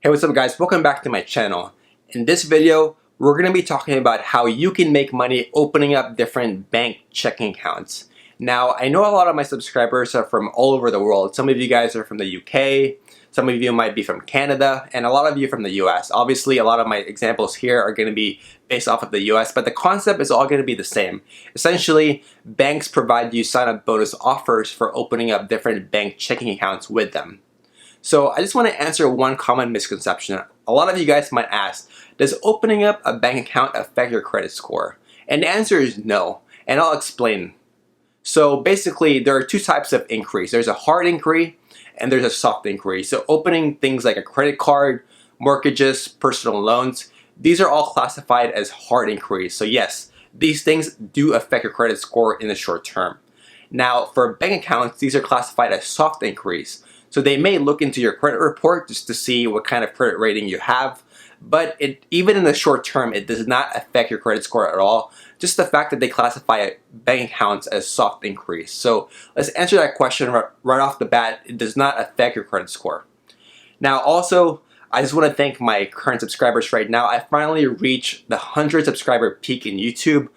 Hey, what's up guys? Welcome back to my channel. In this video, we're going to be talking about how you can make money opening up different bank checking accounts. Now, I know a lot of my subscribers are from all over the world. Some of you guys are from the UK, some of you might be from Canada, and a lot of you from the US. Obviously, a lot of my examples here are going to be based off of the US, but the concept is all going to be the same. Essentially, banks provide you sign-up bonus offers for opening up different bank checking accounts with them. So I just want to answer one common misconception. A lot of you guys might ask, does opening up a bank account affect your credit score? And the answer is no, and I'll explain. So basically, there are two types of inquiries. There's a hard inquiry and there's a soft inquiry. So opening things like a credit card, mortgages, personal loans, these are all classified as hard inquiries. So yes, these things do affect your credit score in the short term. Now, for bank accounts, these are classified as soft inquiries. So they may look into your credit report just to see what kind of credit rating you have, but even in the short term, it does not affect your credit score at all. Just the fact that they classify bank accounts as soft inquiries. So let's answer that question right off the bat. It does not affect your credit score. Now also, I just want to thank my current subscribers right now. I finally reached the 100 subscriber peak in YouTube.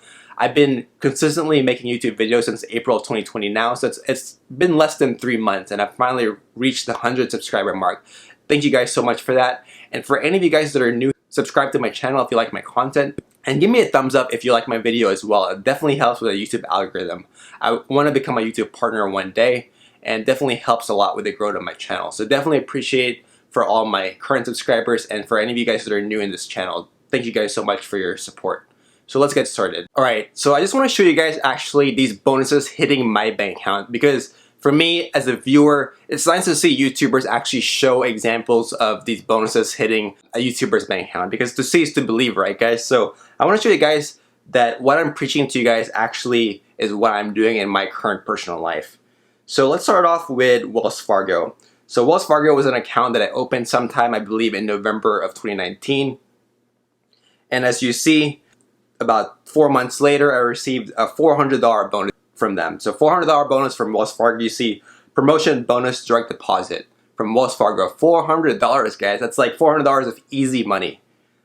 I've been consistently making YouTube videos since April 2020 now, so it's been less than 3 months and I've finally reached the 100 subscriber mark. Thank you guys so much for that. And for any of you guys that are new, subscribe to my channel if you like my content. And give me a thumbs up if you like my video as well. It definitely helps with the YouTube algorithm. I want to become a YouTube partner one day and definitely helps a lot with the growth of my channel. So definitely appreciate for all my current subscribers and for any of you guys that are new in this channel. Thank you guys so much for your support. So let's get started. Alright, so I just want to show you guys actually these bonuses hitting my bank account because for me as a viewer, it's nice to see YouTubers actually show examples of these bonuses hitting a YouTuber's bank account because to see is to believe, right guys? So I want to show you guys that what I'm preaching to you guys actually is what I'm doing in my current personal life. So let's start off with Wells Fargo. So Wells Fargo was an account that I opened sometime, I believe in November of 2019. And as you see, about 4 months later, I received a $400 bonus from them. So $400 bonus from Wells Fargo. You see promotion bonus direct deposit from Wells Fargo. $400 guys. That's like $400 of easy money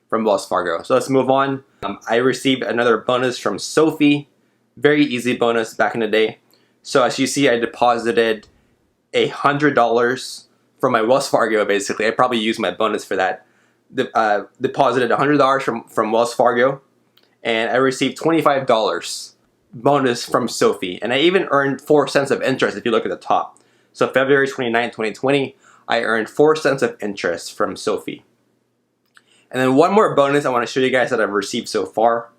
from Wells Fargo. So let's move on. I received another bonus from Sophie. Very easy bonus back in the day. So as you see, I deposited $100 from my Wells Fargo basically. I probably used my bonus for that. Deposited $100 from Wells Fargo. And I received $25 bonus from Sophie. And I even earned 4 cents of interest if you look at the top. So February 29, 2020, I earned 4 cents of interest from Sophie. And then one more bonus I want to show you guys that I've received so far.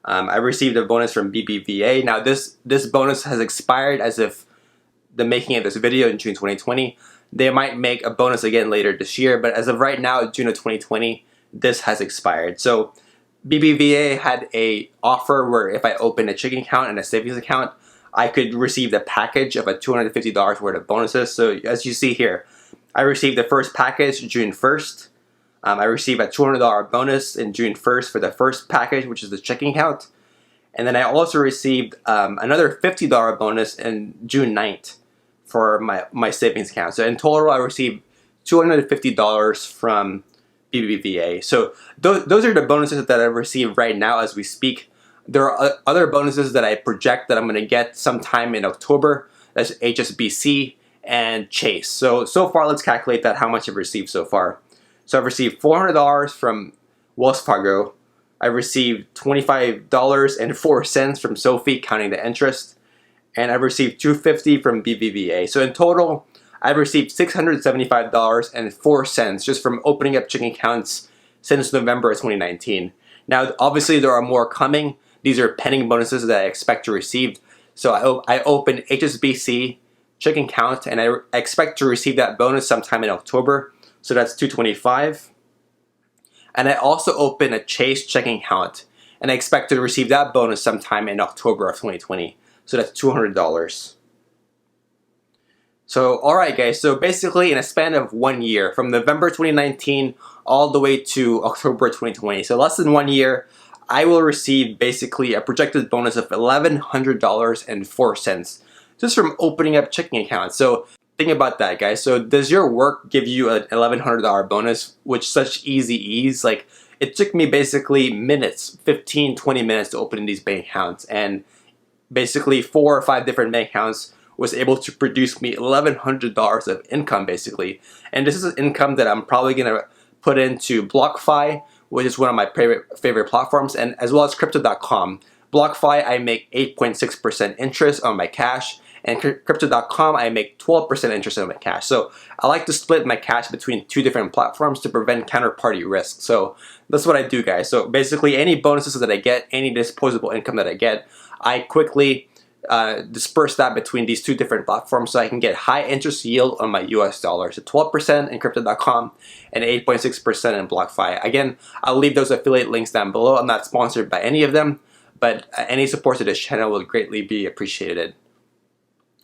I received a bonus from BBVA. Now this bonus has expired as of the making of this video in June 2020. They might make a bonus again later this year, but as of right now, June of 2020, this has expired. So BBVA had a offer where if I opened a checking account and a savings account, I could receive the package of a $250 worth of bonuses. So as you see here, I received the first package June 1st. I received a $200 bonus in June 1st for the first package, which is the checking account. And then I also received another $50 bonus in June 9th for my savings account. So in total, I received $250 from BBVA. So those are the bonuses that I've received right now as we speak. There are other bonuses that I project that I'm going to get sometime in October. That's HSBC and Chase. So far, let's calculate that, how much I've received so far. So I've received $400 from Wells Fargo. I received $25.04 from Sophie, counting the interest. And I've received $250 from BBVA. So in total, I've received $675.04 just from opening up checking accounts since November of 2019. Now, obviously, there are more coming. These are pending bonuses that I expect to receive. So I opened HSBC checking account, and I expect to receive that bonus sometime in October. So that's $225. And I also opened a Chase checking account, and I expect to receive that bonus sometime in October of 2020. So that's $200. So alright guys, so basically in a span of 1 year, from November 2019 all the way to October 2020, so less than 1 year, I will receive basically a projected bonus of $1,100.04 just from opening up checking accounts. So think about that, guys. So does your work give you an $1,100 bonus with such easy ease? Like, it took me basically minutes, 15, 20 minutes to open these bank accounts, and basically 4 or 5 different bank accounts was able to produce me $1,100 of income basically. And this is an income that I'm probably gonna put into BlockFi, which is one of my favorite platforms, and as well as Crypto.com. BlockFi, I make 8.6% interest on my cash, and Crypto.com, I make 12% interest on my cash. So I like to split my cash between 2 different platforms to prevent counterparty risk. So that's what I do, guys. So basically, any bonuses that I get, any disposable income that I get, I quickly disperse that between these 2 different platforms so I can get high interest yield on my US dollars. So 12% in Crypto.com and 8.6% in BlockFi. Again, I'll leave those affiliate links down below. I'm not sponsored by any of them, but any support to this channel will greatly be appreciated.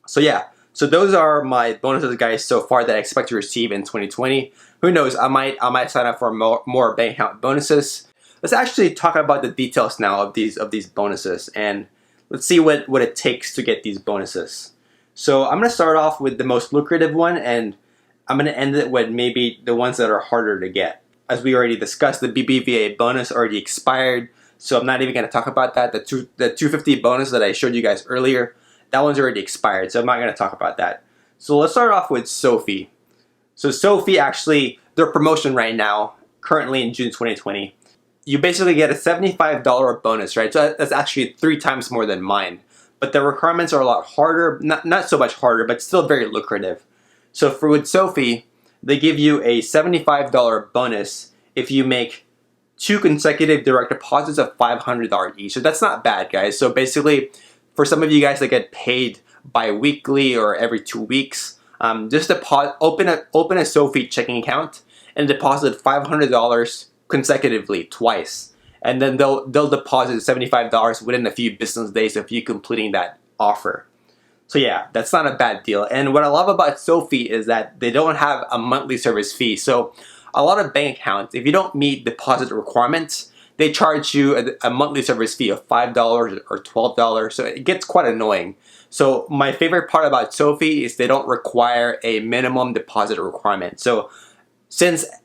So yeah, so those are my bonuses, guys, so far that I expect to receive in 2020. Who knows, I might sign up for more bank account bonuses. Let's actually talk about the details now of these bonuses, and let's see what it takes to get these bonuses. So I'm gonna start off with the most lucrative one, and I'm gonna end it with maybe the ones that are harder to get. As we already discussed, the BBVA bonus already expired, so I'm not even gonna talk about that. The 250 bonus that I showed you guys earlier, that one's already expired, so I'm not gonna talk about that. So let's start off with Sophie. So Sophie, actually, their promotion right now, currently in June 2020, you basically get a $75 bonus, right? So that's actually 3 times more than mine. But the requirements are a lot harder, not so much harder, but still very lucrative. So with Sophie, they give you a $75 bonus if you make 2 consecutive direct deposits of $500 each. So that's not bad, guys. So basically, for some of you guys that get paid bi-weekly or every 2 weeks, just open a Sophie checking account and deposit $500 consecutively twice, and then they'll deposit $75 within a few business days of you completing that offer. So yeah, that's not a bad deal. And what I love about Sophie is that they don't have a monthly service fee. So a lot of bank accounts, if you don't meet deposit requirements, they charge you a monthly service fee of $5 or $12. So it gets quite annoying. So my favorite part about Sophie is they don't require a minimum deposit requirement. So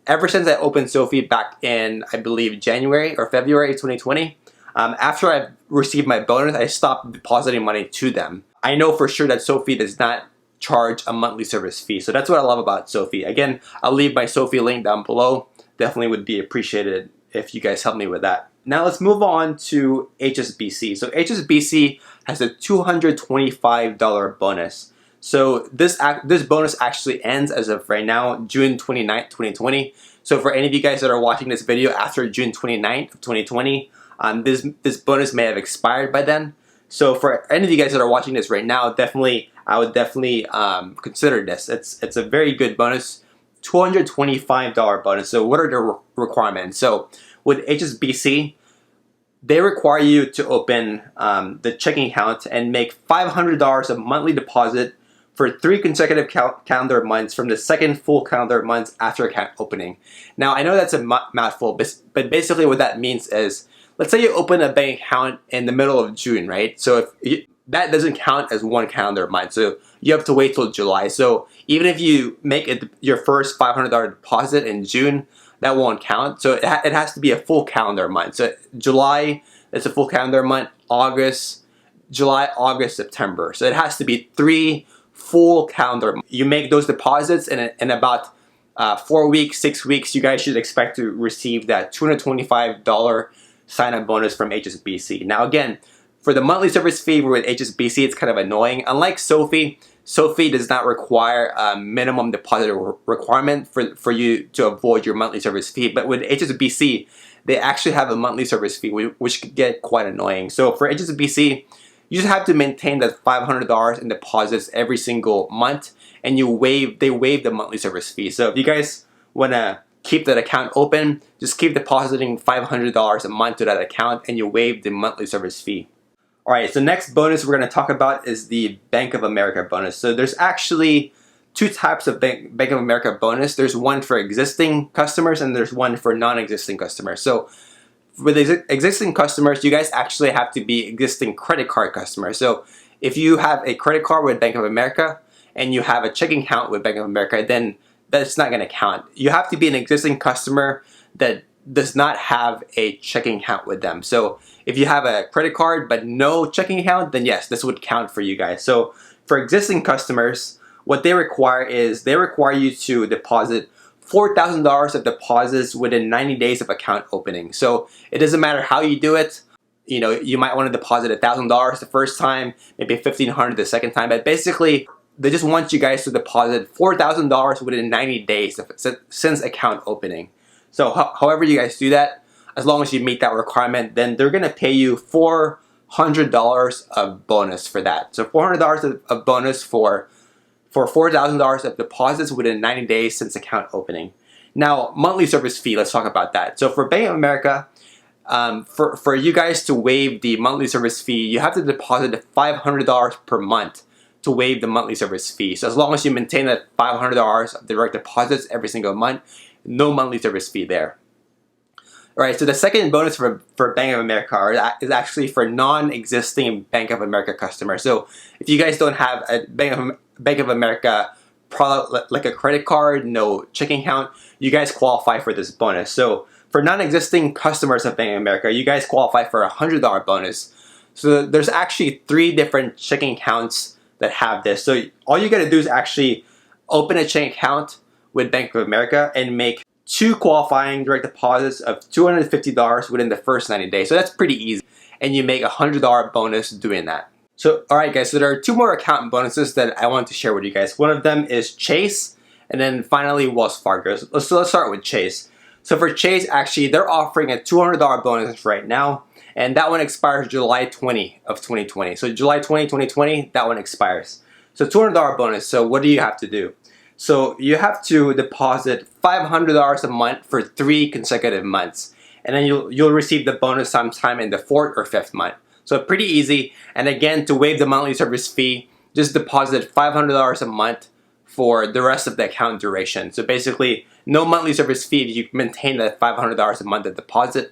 ever since I opened Sophie back in, I believe, January or February 2020, after I received my bonus, I stopped depositing money to them. I know for sure that Sophie does not charge a monthly service fee. So that's what I love about Sophie. Again, I'll leave my Sophie link down below. Definitely would be appreciated if you guys help me with that. Now let's move on to HSBC. So HSBC has a $225 bonus. So this bonus actually ends as of right now, June 29th, 2020. So for any of you guys that are watching this video after June 29th of 2020, this bonus may have expired by then. So for any of you guys that are watching this right now, I would definitely consider this. It's a very good bonus, $225 bonus. So what are the requirements? So with HSBC, they require you to open the checking account and make $500 of monthly deposit for 3 consecutive calendar months from the second full calendar months after account opening. Now, I know that's a mouthful, but basically what that means is, let's say you open a bank account in the middle of June, right? So that doesn't count as 1 calendar month, so you have to wait till July. So even if you make your first $500 deposit in June, that won't count. So it has to be a full calendar month. So July, it's a full calendar month. July, August, September. So it has to be 3 full calendar. You make those deposits in about 4 weeks, 6 weeks, you guys should expect to receive that $225 sign-up bonus from HSBC. Now again, for the monthly service fee with HSBC, it's kind of annoying. Unlike Sophie, Sophie does not require a minimum deposit requirement for you to avoid your monthly service fee. But with HSBC, they actually have a monthly service fee, which could get quite annoying. So for HSBC, you just have to maintain that $500 in deposits every single month, and they waive the monthly service fee. So if you guys want to keep that account open, just keep depositing $500 a month to that account, and you waive the monthly service fee. Alright, so next bonus we're going to talk about is the Bank of America bonus. So there's actually 2 types of Bank of America bonus. There's one for existing customers and there's one for non-existing customers. So with existing customers, you guys actually have to be existing credit card customers. So if you have a credit card with Bank of America and you have a checking account with Bank of America, then that's not going to count. You have to be an existing customer that does not have a checking account with them. So if you have a credit card but no checking account, then yes, this would count for you guys. So for existing customers, what they require is they require you to deposit $4,000 of deposits within 90 days of account opening. So it doesn't matter how you do it. You know, you might want to deposit $1,000 the first time, maybe $1,500 the second time, but basically they just want you guys to deposit $4,000 within 90 days since account opening. So however you guys do that, as long as you meet that requirement, then they're gonna pay you $400 of bonus for that. So $400 of bonus for $4,000 of deposits within 90 days since account opening. Now, monthly service fee, let's talk about that. So for Bank of America, for you guys to waive the monthly service fee, you have to deposit $500 per month to waive the monthly service fee. So as long as you maintain that $500 of direct deposits every single month, no monthly service fee there. All right, so the second bonus for Bank of America is actually for non-existing Bank of America customers. So if you guys don't have a Bank of America product like a credit card, no checking account, you guys qualify for this bonus. So for non-existing customers of Bank of America, you guys qualify for a $100 bonus. So there's actually 3 different checking accounts that have this. So all you gotta do is actually open a checking account with Bank of America and make 2 qualifying direct deposits of $250 within the first 90 days. So that's pretty easy. And you make a $100 bonus doing that. So, alright guys, so there are 2 more account bonuses that I want to share with you guys. One of them is Chase, and then finally Wells Fargo. So let's start with Chase. So for Chase, actually, they're offering a $200 bonus right now, and that one expires July 20 of 2020. So July 20, 2020, that one expires. So $200 bonus, so what do you have to do? So you have to deposit $500 a month for 3 consecutive months, and then you'll receive the bonus sometime in the 4th or 5th month. So pretty easy. And again, to waive the monthly service fee, just deposit $500 a month for the rest of the account duration. So basically, no monthly service fee if you maintain that $500 a month of deposit,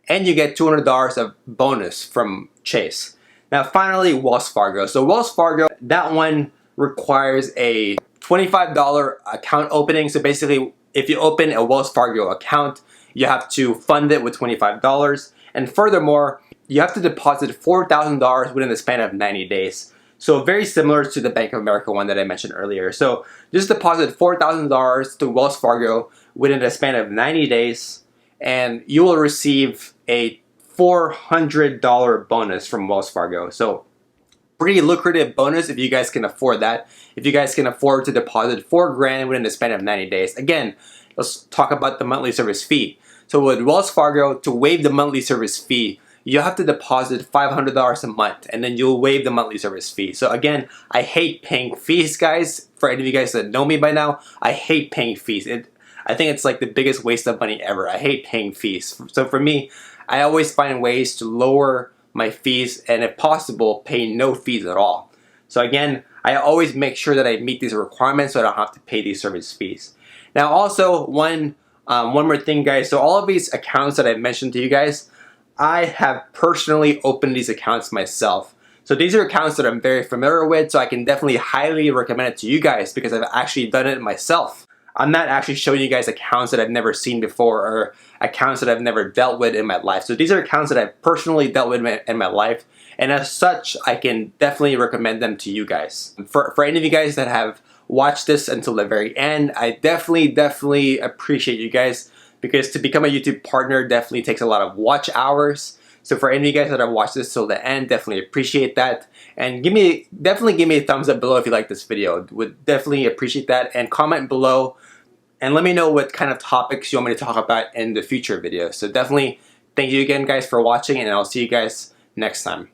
and you get $200 of bonus from Chase. Now finally, Wells Fargo. So Wells Fargo, that one requires a $25 account opening. So basically, if you open a Wells Fargo account, you have to fund it with $25. And furthermore, you have to deposit $4,000 within the span of 90 days. So very similar to the Bank of America one that I mentioned earlier. So just deposit $4,000 to Wells Fargo within the span of 90 days, and you will receive a $400 bonus from Wells Fargo. So pretty lucrative bonus if you guys can afford that. If you guys can afford to deposit $4 grand within the span of 90 days. Again, let's talk about the monthly service fee. So with Wells Fargo, to waive the monthly service fee, you have to deposit $500 a month, and then you'll waive the monthly service fee. So again, I hate paying fees, guys. For any of you guys that know me by now, I hate paying fees. I think it's like the biggest waste of money ever. I hate paying fees. So for me, I always find ways to lower my fees, and if possible, pay no fees at all. So again, I always make sure that I meet these requirements so I don't have to pay these service fees. Now also, one more thing, guys. So all of these accounts that I've mentioned to you guys, I have personally opened these accounts myself. So these are accounts that I'm very familiar with, so I can definitely highly recommend it to you guys because I've actually done it myself. I'm not actually showing you guys accounts that I've never seen before or accounts that I've never dealt with in my life. So these are accounts that I've personally dealt with in my life, and as such, I can definitely recommend them to you guys. For any of you guys that have watched this until the very end, I definitely appreciate you guys, because to become a YouTube partner definitely takes a lot of watch hours. So for any of you guys that have watched this till the end, definitely appreciate that. And definitely give me a thumbs up below if you like this video. Would definitely appreciate that. And comment below and let me know what kind of topics you want me to talk about in the future videos. So definitely thank you again, guys, for watching, and I'll see you guys next time.